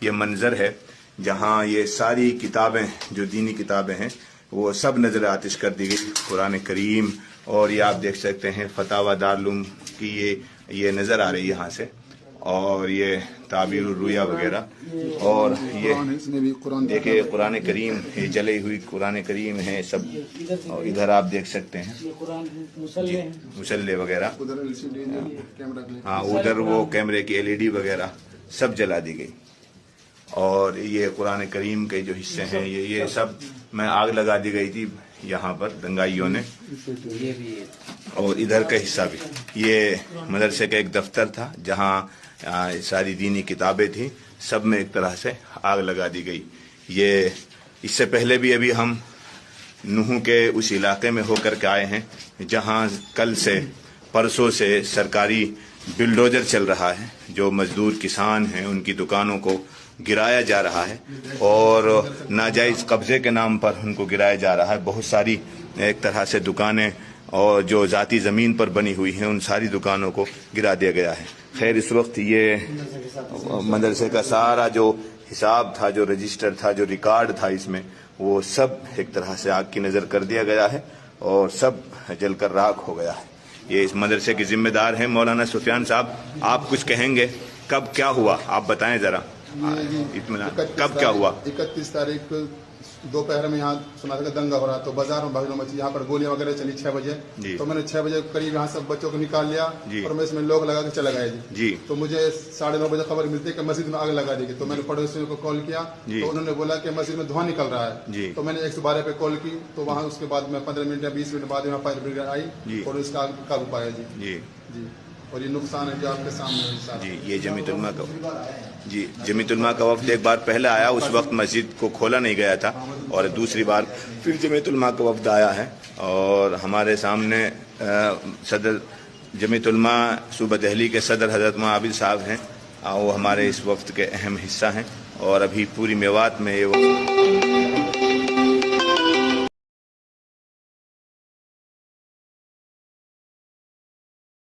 یہ منظر ہے جہاں یہ ساری کتابیں جو دینی کتابیں ہیں وہ سب نظر آتش کر دی گئی. قرآن کریم اور یہ آپ دیکھ سکتے ہیں فتاوی دارالعلوم کی یہ نظر آ رہی ہے یہاں سے, اور یہ تعبیر الرؤیا وغیرہ, اور یہ دیکھیں قرآن کریم, یہ جلی ہوئی قرآن کریم ہے سب, اور ادھر آپ دیکھ سکتے ہیں جی مصلی وغیرہ, ہاں ادھر وہ کیمرے کی LED وغیرہ سب جلا دی گئی. اور یہ قرآن کریم کے جو حصے ہیں یہ سب میں آگ لگا دی گئی تھی یہاں پر دنگائیوں نے. اور ادھر کا حصہ بھی, یہ مدرسے کا ایک دفتر تھا جہاں ساری دینی کتابیں تھیں, سب میں ایک طرح سے آگ لگا دی گئی. یہ اس سے پہلے بھی ابھی ہم نوح کے اس علاقے میں ہو کر کے آئے ہیں جہاں کل سے پرسوں سے سرکاری بلڈوزر چل رہا ہے, جو مزدور کسان ہیں ان کی دکانوں کو گرایا جا رہا ہے اور ناجائز قبضے کے نام پر ان کو گرایا جا رہا ہے. بہت ساری ایک طرح سے دکانیں اور جو ذاتی زمین پر بنی ہوئی ہیں ان ساری دکانوں کو گرا دیا گیا ہے. خیر اس وقت یہ مدرسے کا سارا جو حساب تھا, جو رجسٹر تھا, جو ریکارڈ تھا اس میں, وہ سب ایک طرح سے آگ کی نظر کر دیا گیا ہے اور سب جل کر راکھ ہو گیا ہے. یہ اس مدرسے کے ذمہ دار ہیں مولانا سفیان صاحب. آپ کچھ کہیں گے, کب کیا ہوا آپ بتائیں ذرا, کب کیا ہوا؟ 31 تاریخ دوپہر میں یہاں سنا تھا کہ دنگا ہو رہا, تو بازار میں بھگدڑ مچی, یہاں پر گولیاں وغیرہ چلی 6 بجے. تو میں نے 6 بجے قریب یہاں سب بچوں کو نکال لیا اور میں اس میں لوگ لگا کے چلا گیا جی. تو مجھے 9:30 بجے خبر ملتی ہے کہ مسجد میں آگ لگا دی گئی. تو میں نے پڑوسیوں کو کال کیا تو انہوں نے بولا کہ مسجد میں دھواں نکل رہا ہے. تو میں نے 112 پہ کال کی, تو وہاں اس کے بعد میں 15 منٹ یا 20 منٹ بعد یہاں فائر بریگیڈ آئی اور اس کا قابو پایا جی. اور یہ نقصان ہے جو آپ کے سامنے ہے جی. یہ جمیعت علماء کا جمیعت علماء کا وفد ایک بار پہلے آیا, اس وقت مسجد کو کھولا نہیں گیا تھا, اور دوسری بار پھر جمیعت علماء کا وفد آیا ہے. اور ہمارے سامنے صدر جمیعت علماء صوبہ دہلی کے صدر حضرت مولانا عابد صاحب ہیں, وہ ہمارے اس وفد کے اہم حصہ ہیں, اور ابھی پوری میوات میں یہ